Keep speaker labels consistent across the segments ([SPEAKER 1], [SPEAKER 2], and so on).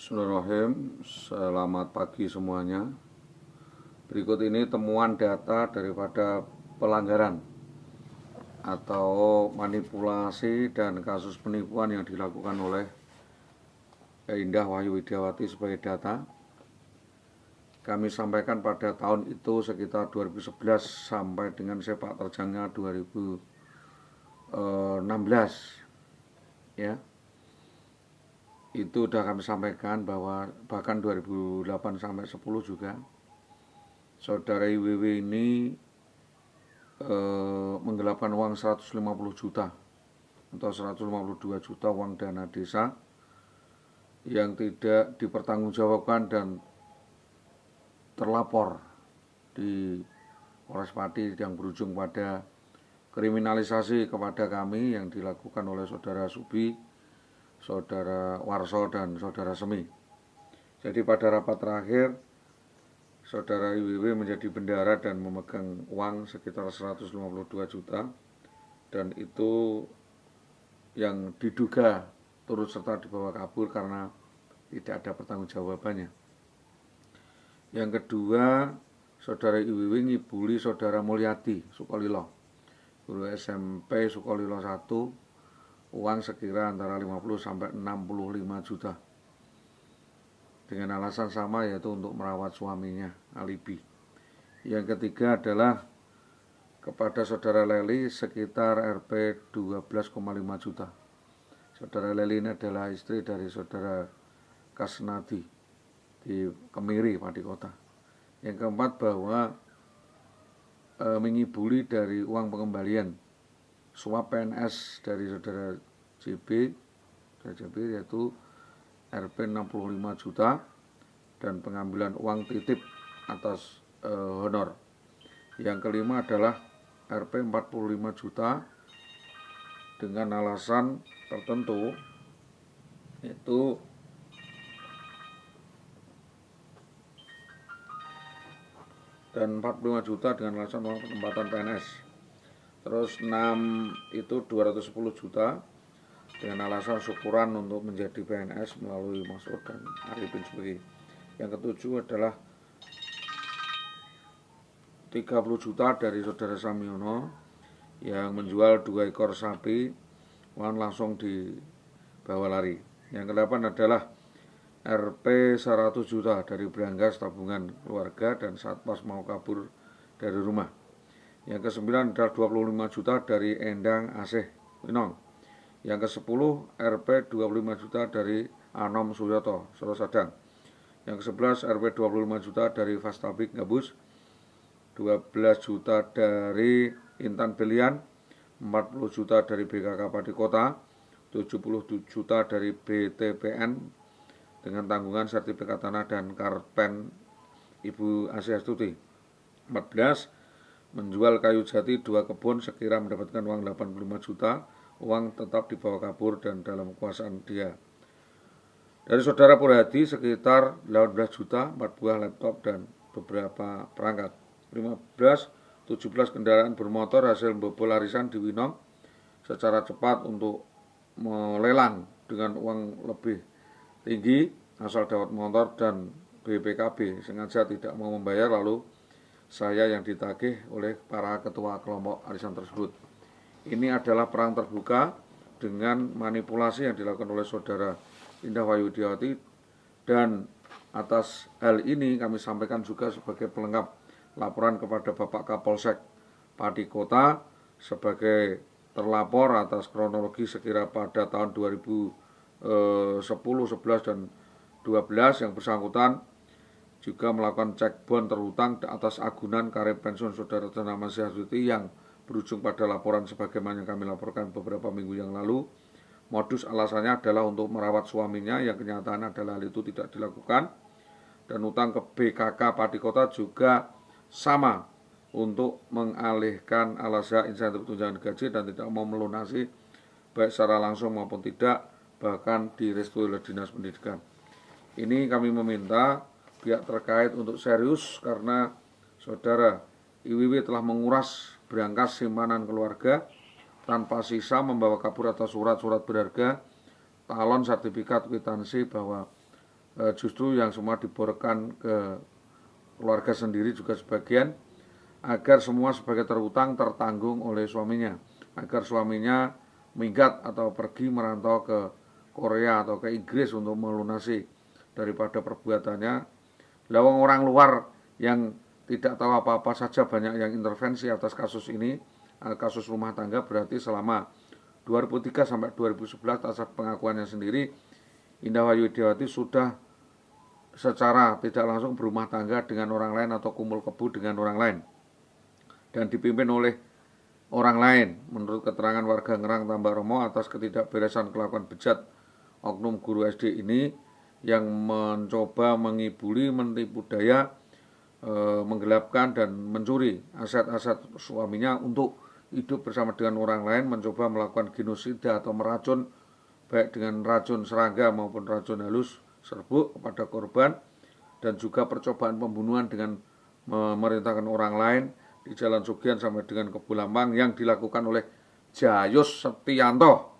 [SPEAKER 1] Bismillahirrahmanirrahim. Selamat pagi semuanya. Berikut ini temuan data daripada pelanggaran atau manipulasi dan kasus penipuan yang dilakukan oleh Indah Wahyu Widiawati sebagai data. Kami sampaikan pada tahun itu sekitar 2011 sampai dengan sepak terjangnya 2016 ya. Itu sudah kami sampaikan bahwa bahkan 2008 sampai 10 juga saudara IWW ini menggelapkan uang 150 juta atau 152 juta uang dana desa yang tidak dipertanggungjawabkan dan terlapor di Polres Pati yang berujung pada kriminalisasi kepada kami yang dilakukan oleh saudara Subi, saudara Warso, dan saudara Semi. Jadi pada rapat terakhir saudara IWW menjadi bendara dan memegang uang sekitar 152 juta, dan itu yang diduga turut serta dibawa kabur karena tidak ada pertanggungjawabannya. Yang kedua, saudara IWW ngibuli saudara Mulyadi Sukolilo, guru SMP Sukolilo 1, uang sekira antara 50 sampai 65 juta dengan alasan sama, yaitu untuk merawat suaminya, alibi. Yang ketiga adalah kepada saudara Leli sekitar Rp 12,5 juta. Saudara Leli ini adalah istri dari saudara Kasnadi di Kemiri, Pati Kota. Yang keempat bahwa mengibuli dari uang pengembalian suap PNS dari saudara JB, yaitu Rp 65 juta, dan pengambilan uang titip atas honor. Yang kelima adalah Rp 45 juta dengan alasan tertentu, yaitu dan 45 juta dengan alasan uang penempatan PNS. Terus 6 itu 210 juta dengan alasan syukuran untuk menjadi PNS melalui Masud dan Arifin sebagai. Yang ketujuh adalah 30 juta dari saudara Samiono yang menjual 2 ekor sapi, uang langsung dibawa lari. Yang kedelapan adalah Rp 100 juta dari Beranggas tabungan keluarga dan saat pas mau kabur dari rumah. Yang ke-9 adalah 25 juta dari Endang Asih Winong. Yang ke-10 Rp 25 juta dari Anom Suryoto Solo Sadang. Yang ke-11 Rp 25 juta dari Fastabik Gabus. 12 juta dari Intan Belian, 40 juta dari BKK Pati Kota, 70 juta dari BTPN dengan tanggungan sertifikat tanah dan karpen Ibu Asiastuti. 14 menjual kayu jati 2 kebun sekira mendapatkan uang 85 juta, uang tetap dibawa kabur dan dalam kekuasaan dia. Dari saudara Purhadi sekitar 18 juta, 4 buah laptop dan beberapa perangkat. 17 kendaraan bermotor hasil bobol arisan di Winong secara cepat untuk melelang dengan uang lebih tinggi asal dapat motor dan BPKB sengaja tidak mau membayar, lalu saya yang ditagih oleh para ketua kelompok arisan tersebut. Ini adalah perang terbuka dengan manipulasi yang dilakukan oleh saudara Indah Wahyu Widiawati, dan atas hal ini kami sampaikan juga sebagai pelengkap laporan kepada Bapak Kapolsek Pati Kota sebagai terlapor atas kronologi sekira pada tahun 2010, 11, dan 12 yang bersangkutan juga melakukan cek bon terhutang atas agunan karir pensiun saudara Ternama Syahsuti yang berujung pada laporan sebagaimana yang kami laporkan beberapa minggu yang lalu. Modus alasannya adalah untuk merawat suaminya yang kenyataan adalah hal itu tidak dilakukan, dan utang ke BKK Pati Kota juga sama untuk mengalihkan alasan insentif tunjangan gaji dan tidak mau melunasi baik secara langsung maupun tidak, bahkan direstui oleh Dinas Pendidikan. Ini kami meminta pihak terkait untuk serius karena saudara IWW telah menguras berangkas simpanan keluarga tanpa sisa, membawa kabur atas surat-surat berharga, talon, sertifikat, kwitansi bahwa justru yang semua diborkan ke keluarga sendiri juga sebagian, agar semua sebagai terutang tertanggung oleh suaminya, agar suaminya minggat atau pergi merantau ke Korea atau ke Inggris untuk melunasi daripada perbuatannya. Lawang orang luar yang tidak tahu apa-apa saja banyak yang intervensi atas kasus ini, kasus rumah tangga. Berarti selama 2003 sampai 2011 atas pengakuannya sendiri, Indah Wayu Widiawati sudah secara tidak langsung berumah tangga dengan orang lain atau kumpul kebo dengan orang lain dan dipimpin oleh orang lain. Menurut keterangan warga Ngerang Tambak Romo, atas ketidakberesan kelakuan bejat oknum guru SD ini yang mencoba mengibuli, menipu daya, menggelapkan dan mencuri aset-aset suaminya untuk hidup bersama dengan orang lain, mencoba melakukan genosida atau meracun, baik dengan racun serangga maupun racun halus serbuk kepada korban, dan juga percobaan pembunuhan dengan memerintahkan orang lain di Jalan Sugihan sampai dengan Kebo Lambang yang dilakukan oleh Jayus Setianto.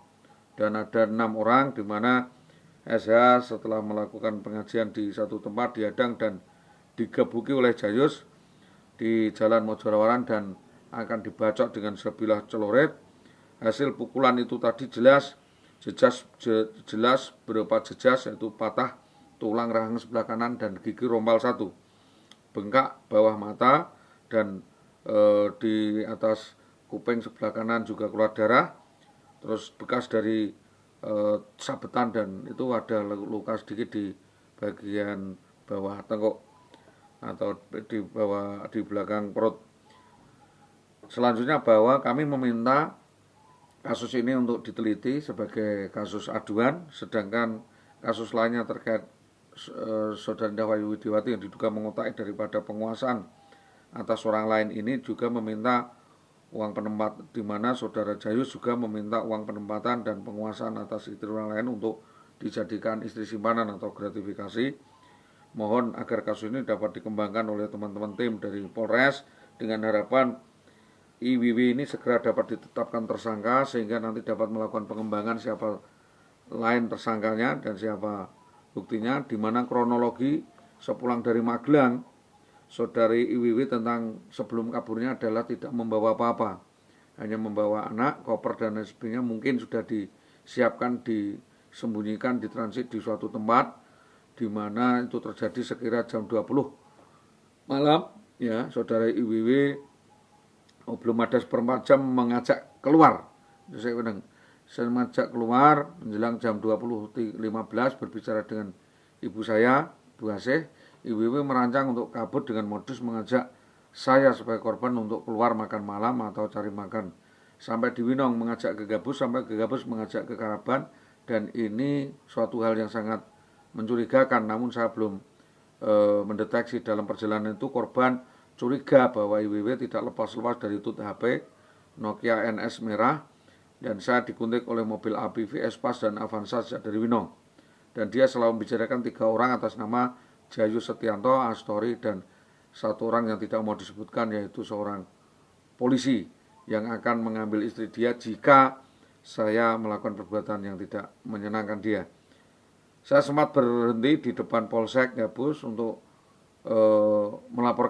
[SPEAKER 1] Dan ada 6 orang, di mana SH setelah melakukan pengajian di satu tempat dihadang dan digebuki oleh Jayus di Jalan Mojolawaran dan akan dibacok dengan sebilah celurit. Hasil pukulan itu tadi jelas berupa jejas, yaitu patah tulang rahang sebelah kanan dan gigi rompal 1, bengkak bawah mata, dan di atas kuping sebelah kanan juga keluar darah. Terus bekas dari sabetan, dan itu ada luka sedikit di bagian bawah tengkuk atau di belakang perut. Selanjutnya bahwa kami meminta kasus ini untuk diteliti sebagai kasus aduan, sedangkan kasus lainnya terkait Saudara Indah Wayu Widiawati yang diduga mengotak daripada penguasaan atas orang lain ini juga meminta uang penempat, di mana Saudara Jayus juga meminta uang penempatan dan penguasaan atas istri orang lain untuk dijadikan istri simpanan atau gratifikasi. Mohon agar kasus ini dapat dikembangkan oleh teman-teman tim dari Polres dengan harapan IWW ini segera dapat ditetapkan tersangka, sehingga nanti dapat melakukan pengembangan siapa lain tersangkanya dan siapa buktinya. Di mana kronologi sepulang dari Magelang, Saudari IWW tentang sebelum kaburnya adalah tidak membawa apa-apa, hanya membawa anak, koper dan lain sebagainya. Mungkin sudah disiapkan, disembunyikan, ditransit di suatu tempat, di mana itu terjadi sekira jam 20 malam. Ya, Saudara IWW belum ada seperempat jam mengajak keluar. Saya mengajak keluar menjelang jam 20.15 berbicara dengan ibu saya, Bu Asih. IWW merancang untuk kabur dengan modus mengajak saya sebagai korban untuk keluar makan malam atau cari makan. Sampai di Winong mengajak ke Gabus, sampai ke Gabus mengajak ke Karaban, dan ini suatu hal yang sangat mencurigakan. Namun saya belum mendeteksi dalam perjalanan itu korban curiga bahwa IWW tidak lepas-lepas dari tut HP Nokia NS merah, dan saya dikuntik oleh mobil APV Espas dan Avanza dari Winong. Dan dia selalu membicarakan 3 orang atas nama Jayus Setianto, Astori, dan 1 orang yang tidak mau disebutkan, yaitu seorang polisi yang akan mengambil istri dia jika saya melakukan perbuatan yang tidak menyenangkan dia. Saya sempat berhenti di depan Polsek Gabus untuk melaporkan